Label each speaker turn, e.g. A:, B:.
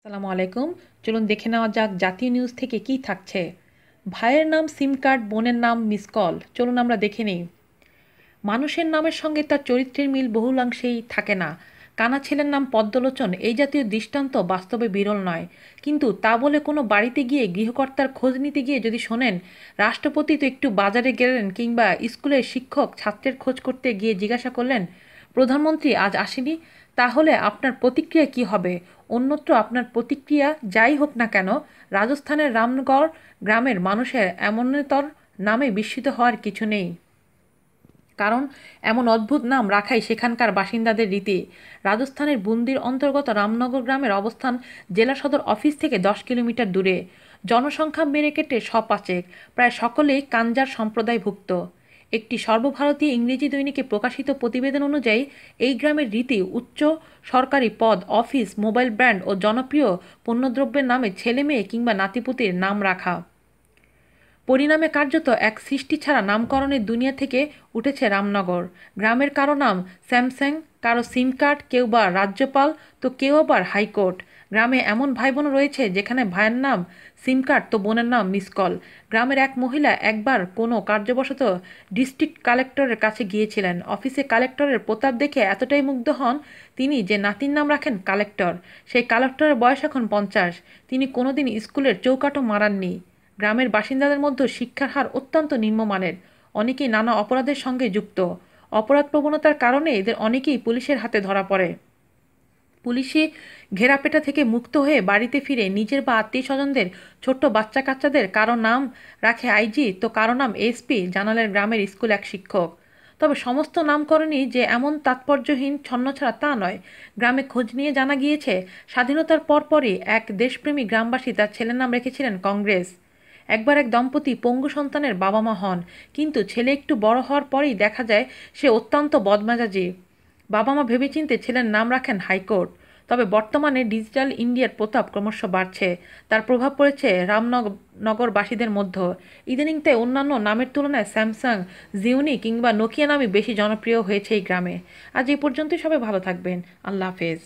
A: আসসালামু আলাইকুম। চলুন দেখে নেওয়া যাক জাতীয় নিউজ থেকে কি থাকছে। ভাইয়ের নাম সিম কার্ড, বোনের নাম মিস কল। চলুন আমরা দেখে নিই। মানুষের নামের সঙ্গে তার চরিত্রের মিল বহুলাংশেই থাকে না। কানা ছেলের নাম পদ্মলোচন, এই জাতীয় দৃষ্টান্ত বাস্তবে বিরল নয়। কিন্তু তা বলে কোনো বাড়িতে গিয়ে গৃহকর্তার খোঁজ নিতে গিয়ে যদি শোনেন রাষ্ট্রপতি তো একটু বাজারে গেলেন, কিংবা স্কুলের শিক্ষক ছাত্রের খোঁজ করতে গিয়ে জিজ্ঞাসা করলেন প্রধানমন্ত্রী আজ আসেনি, তাহলে আপনার প্রতিক্রিয়া কি হবে? অন্যত্র আপনার প্রতিক্রিয়া যাই হোক না কেন, রাজস্থানের রামগড় গ্রামের মানুষের এমনতর নামে বিস্মিত হওয়ার কিছু নেই। কারণ এমন অদ্ভুত নাম রাখাই সেখানকার বাসিন্দাদের রীতি। রাজস্থানের বুন্দির অন্তর্গত রামনগর গ্রামের অবস্থান জেলা সদর অফিস থেকে 10 কিলোমিটার দূরে। জনসংখ্যা মেরে কেটে শ৫, প্রায় সকলেই কাঞ্জার সম্প্রদায়ভুক্ত। একটি সর্বভারতীয় ইংরেজি দৈনিকে প্রকাশিত প্রতিবেদন অনুযায়ী এই গ্রামের রীতি উচ্চ সরকারি পদ, অফিস, মোবাইল ব্র্যান্ড ও জনপ্রিয় পণ্যদ্রব্যের নামে ছেলে মেয়ে কিংবা নাতিপুতির নাম রাখা। পরিণামে কার্যত এক সৃষ্টি ছাড়া নামকরণের দুনিয়া থেকে উঠেছে রামনগর। গ্রামের কারো নাম স্যামসাং, কারো সিম কার্ড, কেউ বা রাজ্যপাল, তো কেউ আবার হাইকোর্ট। গ্রামে এমন ভাই বোন রয়েছে যেখানে ভাইয়ের নাম সিম কার্ড তো বোনের নাম মিস কল। গ্রামের এক মহিলা একবার কোনো কার্যবশত ডিস্ট্রিক্ট কালেক্টরের কাছে গিয়েছিলেন। অফিসে কালেক্টরের প্রতাপ দেখে এতটাই মুগ্ধ হন তিনি যে নাতির নাম রাখেন কালেক্টর। সেই কালেক্টরের বয়স এখন 50। তিনি কোনোদিন স্কুলের চৌকাঠও মারাননি। গ্রামের বাসিন্দাদের মধ্যে শিক্ষার হার অত্যন্ত নিম্নমানের। অনেকেই নানা অপরাধের সঙ্গে যুক্ত। অপরাধ প্রবণতার কারণে এদের অনেকেই পুলিশের হাতে ধরা পড়ে। পুলিশি ঘেরাপেটা থেকে মুক্ত হয়ে বাড়িতে ফিরে নিজের বা আত্মীয় স্বজনদের ছোট্ট বাচ্চা কাচ্চাদের কারো নাম রাখে আইজি, তো কারো নাম এসপি, জানালেন গ্রামের স্কুল এক শিক্ষক। তবে সমস্ত নামকরণই যে এমন তাৎপর্যহীন ছন্নছাড়া তা নয়। গ্রামে খোঁজ নিয়ে জানা গিয়েছে স্বাধীনতার পরপরই এক দেশপ্রেমী গ্রামবাসী তার ছেলের নাম রেখেছিলেন কংগ্রেস। একবার এক দম্পতি পঙ্গু সন্তানের বাবা মা হন, কিন্তু ছেলে একটু বড় হওয়ার পরেই দেখা যায় সে অত্যন্ত বদমেজাজি। বাবা মা ভেবেচিন্তে ছেলের নাম রাখেন হাইকোর্ট। তবে বর্তমানে ডিজিটাল ইন্ডিয়ার প্রতাপ ক্রমশ বাড়ছে, তার প্রভাব পড়েছে রামনগরবাসীদের মধ্যে। ইদানিং তাই অন্যান্য নামের তুলনায় স্যামসাং, জিওনি কিংবা নোকিয়া নামই বেশি জনপ্রিয় হয়েছে এই গ্রামে। আজ এই পর্যন্তই, সবাই ভালো থাকবেন। আল্লাহ হাফেজ।